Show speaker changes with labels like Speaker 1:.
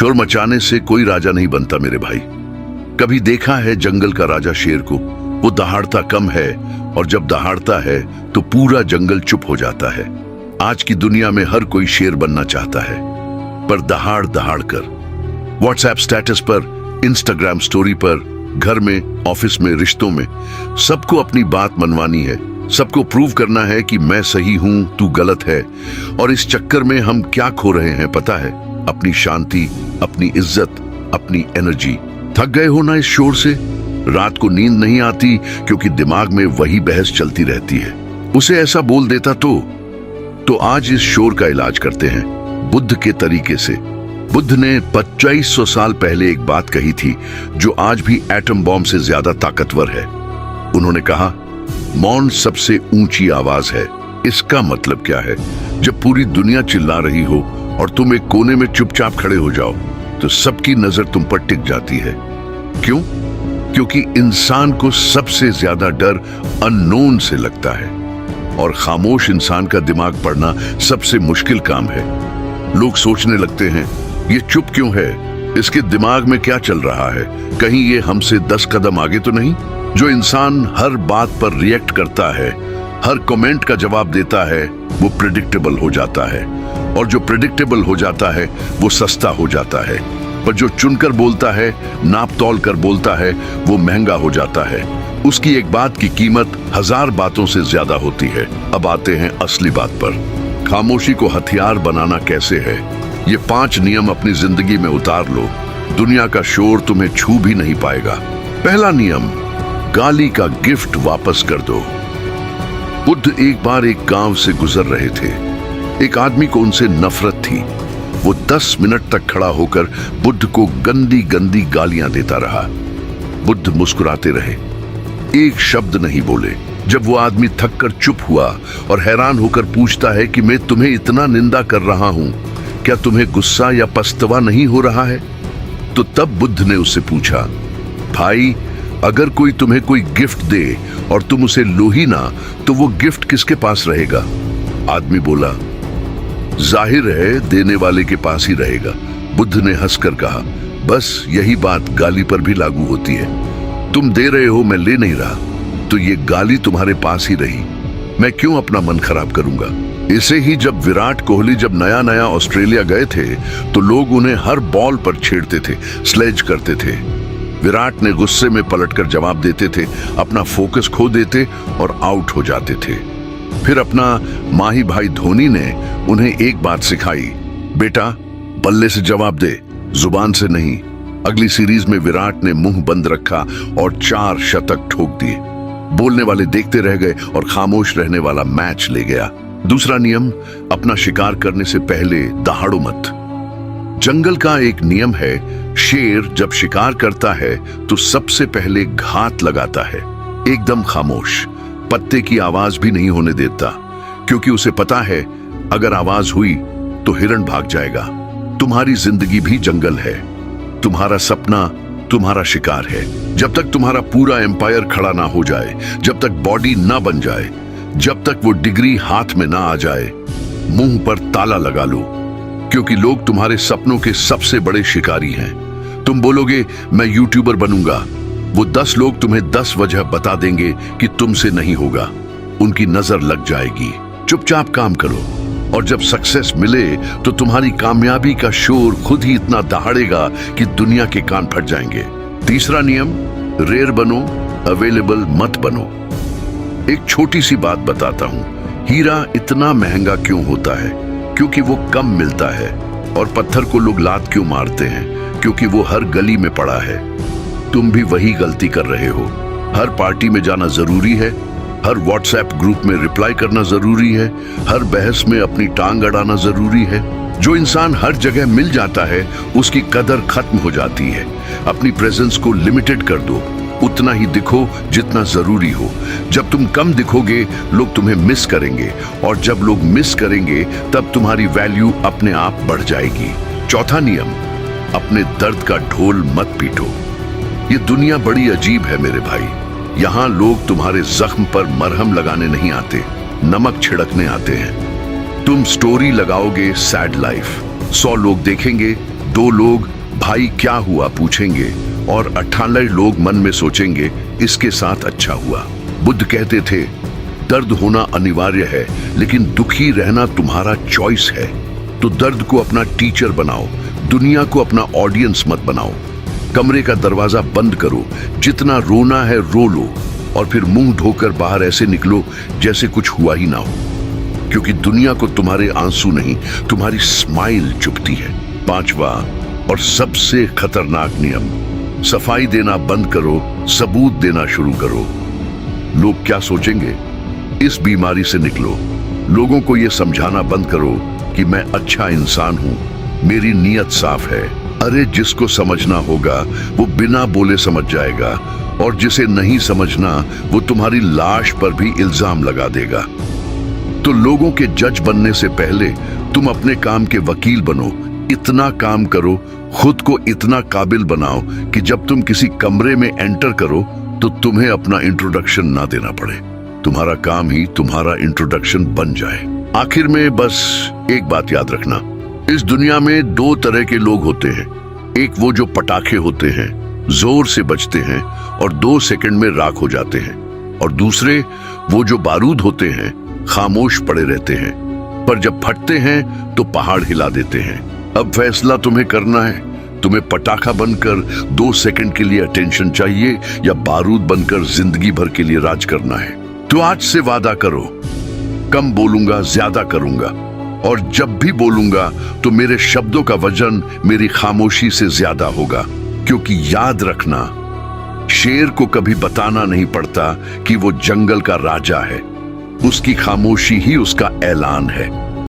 Speaker 1: शोर मचाने से कोई राजा नहीं बनता मेरे भाई। कभी देखा है जंगल का राजा शेर को? वो दहाड़ता कम है और जब दहाड़ता है तो पूरा जंगल चुप हो जाता है। आज की दुनिया में हर कोई शेर बनना चाहता है, पर दहाड़ दहाड़ कर व्हाट्सएप स्टेटस पर, इंस्टाग्राम स्टोरी पर, घर में, ऑफिस में, रिश्तों में सबको अपनी बात मनवानी है। सबको प्रूव करना है कि मैं सही हूं, तू गलत है। और इस चक्कर में हम क्या खो रहे हैं पता है? अपनी शांति, अपनी इज्जत, अपनी एनर्जी। थक गए हो ना इस शोर से? रात को नींद नहीं आती क्योंकि दिमाग में वही बहस चलती रहती है। उसे ऐसा बोल देता तो आज इस शोर का इलाज करते हैं बुद्ध के तरीके से। बुद्ध ने 2500 साल पहले एक बात कही थी जो आज भी एटम बॉम्ब से ज्यादा ताकतवर है। उन्होंने कहा, मौन सबसे ऊंची आवाज है। इसका मतलब क्या है? जब पूरी दुनिया चिल्ला रही हो और तुम एक कोने में चुपचाप खड़े हो जाओ तो सबकी नजर तुम पर टिक जाती है। क्यों? क्योंकि इंसान को सबसे ज्यादा डर अननोन से लगता है और खामोश इंसान का दिमाग पढ़ना सबसे मुश्किल काम है। लोग सोचने लगते हैं, ये चुप क्यों है? इसके दिमाग में क्या चल रहा है? कहीं ये हमसे 10 कदम आगे तो नहीं? जो इंसान हर बात पर रिएक्ट करता है, हर कमेंट का जवाब देता है, वो प्रेडिक्टेबल हो जाता है। और जो प्रेडिक्टेबल हो जाता है वो सस्ता हो जाता है। पर जो चुनकर बोलता है, नाप तौल कर बोलता है, वो महंगा हो जाता है। उसकी एक बात की कीमत 1000 बातों से ज्यादा होती है। अब आते हैं असली बात पर। खामोशी को हथियार बनाना कैसे है? ये 5 नियम अपनी जिंदगी में उतार लो। दुनिया का शोर तुम्हें छू भी नहीं पाएगा। पहला नियम, गाली का गिफ्ट वापस कर दो। बुद्ध एक बार एक गांव से गुजर रहे थे। एक आदमी को उनसे नफरत थी। वो 10 मिनट तक खड़ा होकर बुद्ध को गंदी गंदी गालियां देता रहा। बुद्ध मुस्कुराते रहे, एक शब्द नहीं बोले। जब वो आदमी थक कर चुप हुआ और हैरान होकर पूछता है कि मैं तुम्हें इतना निंदा कर रहा हूं, क्या तुम्हें गुस्सा या पछतावा नहीं हो रहा है? तो तब बुद्ध ने उससे पूछा, भाई, अगर कोई तुम्हें कोई गिफ्ट दे और तुम उसे लो ही ना, तो वो गिफ्ट किसके पास रहेगा? आदमी बोला, जाहिर है देने वाले के पास ही रहेगा। बुद्ध ने हंसकर कहा, बस यही बात गाली पर भी लागू होती है। तुम दे रहे हो, मैं ले नहीं रहा, तो ये गाली तुम्हारे पास ही रही। मैं क्यों अपना मन खराब करूंगा? इसे ही जब विराट कोहली जब नया नया ऑस्ट्रेलिया गए थे तो लोग उन्हें हर बॉल पर छेड़ते थे, स्लेज करते थे। विराट ने गुस्से में पलटकर जवाब देते थे, अपना फोकस खो देते और आउट हो जाते थे। फिर अपना माही भाई धोनी ने उन्हें एक बात सिखाई, बेटा बल्ले से जवाब दे, जुबान से नहीं। अगली सीरीज में विराट ने मुंह बंद रखा और 4 शतक ठोक दिए। बोलने वाले देखते रह गए और खामोश रहने वाला मैच ले गया। दूसरा नियम, अपना शिकार करने से पहले दहाड़ो मत। जंगल का एक नियम है, शेर जब शिकार करता है तो सबसे पहले घात लगाता है, एकदम खामोश, पत्ते की आवाज भी नहीं होने देता, क्योंकि उसे पता है अगर आवाज हुई तो हिरण भाग जाएगा। तुम्हारी जिंदगी भी जंगल है, तुम्हारा सपना तुम्हारा शिकार है। जब तक तुम्हारा पूरा एम्पायर खड़ा ना हो जाए, जब तक बॉडी ना बन जाए, जब तक वो डिग्री हाथ में ना आ जाए, मुंह पर ताला लगा लो, क्योंकि लोग तुम्हारे सपनों के सबसे बड़े शिकारी हैं। तुम बोलोगे मैं यूट्यूबर बनूंगा, वो 10 लोग तुम्हें 10 वजह बता देंगे कि तुमसे नहीं होगा। उनकी नजर लग जाएगी। चुपचाप काम करो और जब सक्सेस मिले तो तुम्हारी कामयाबी का शोर खुद ही इतना दहाड़ेगा कि दुनिया के कान फट जाएंगे। तीसरा नियम, रेयर बनो, अवेलेबल मत बनो। एक छोटी सी बात बताता हूं, हीरा इतना महंगा क्यों होता है? क्योंकि वो कम मिलता है। और पत्थर को लोग लात क्यों मारते हैं? क्योंकि वो हर गली में पड़ा है। तुम भी वही गलती कर रहे हो। हर पार्टी में जाना जरूरी है, हर व्हाट्सएप ग्रुप में रिप्लाई करना जरूरी है, हर बहस में अपनी टांग अड़ाना जरूरी है। जो इंसान हर जगह मिल जाता है उसकी कदर खत्म हो जाती है। अपनी प्रेजेंस को लिमिटेड कर दो, उतना ही दिखो जितना जरूरी हो। जब तुम कम दिखोगे लोग तुम्हें मिस करेंगे, और जब लोग मिस करेंगे तब तुम्हारी वैल्यू अपने आप बढ़ जाएगी। चौथा नियम, अपने दर्द का ढोल मत पीटो। ये दुनिया बड़ी अजीब है मेरे भाई। यहाँ लोग तुम्हारे जख्म पर मरहम लगाने नहीं आते, नमक छिड़कने आते हैं। तुम स्टोरी लगाओगे सैड लाइफ, 100 लोग देखेंगे, 2 लोग भाई क्या हुआ पूछेंगे और 98 लोग मन में सोचेंगे इसके साथ अच्छा हुआ। बुद्ध कहते थे दर्द होना अनिवार्य है, लेकिन दुखी रहना तुम्हारा चॉइस है। तो दर्द को अपना टीचर बनाओ, दुनिया को अपना ऑडियंस मत बनाओ। कमरे का दरवाजा बंद करो, जितना रोना है रो लो और फिर मुंह धोकर बाहर ऐसे निकलो जैसे कुछ हुआ ही ना हो, क्योंकि दुनिया को तुम्हारे आंसू नहीं, तुम्हारी स्माइल चुभती है। 5वां और सबसे खतरनाक नियम, सफाई देना बंद करो, सबूत देना शुरू करो। लोग क्या सोचेंगे, इस बीमारी से निकलो। लोगों को यह समझाना बंद करो कि मैं अच्छा इंसान हूं, मेरी नीयत साफ है। अरे जिसको समझना होगा वो बिना बोले समझ जाएगा, और जिसे नहीं समझना वो तुम्हारी लाश पर भी इल्जाम लगा देगा। तो लोगों के जज बनने से पहले तुम अपने काम के वकील बनो। इतना काम करो, खुद को इतना काबिल बनाओ कि जब तुम किसी कमरे में एंटर करो तो तुम्हें अपना इंट्रोडक्शन ना देना पड़े, तुम्हारा काम ही तुम्हारा इंट्रोडक्शन बन जाए। आखिर में बस एक बात याद रखना, इस दुनिया में 2 तरह के लोग होते हैं। एक वो जो पटाखे होते हैं, जोर से बजते हैं और 2 सेकंड में राख हो जाते हैं, और दूसरे वो जो बारूद होते हैं, खामोश पड़े रहते हैं, पर जब फटते हैं तो पहाड़ हिला देते हैं। अब फैसला तुम्हें करना है, तुम्हें पटाखा बनकर 2 सेकंड के लिए अटेंशन चाहिए या बारूद बनकर जिंदगी भर के लिए राज करना है। तो आज से वादा करो, कम बोलूंगा, ज्यादा करूंगा, और जब भी बोलूंगा तो मेरे शब्दों का वजन मेरी खामोशी से ज्यादा होगा। क्योंकि याद रखना, शेर को कभी बताना नहीं पड़ता कि वो जंगल का राजा है, उसकी खामोशी ही उसका ऐलान है।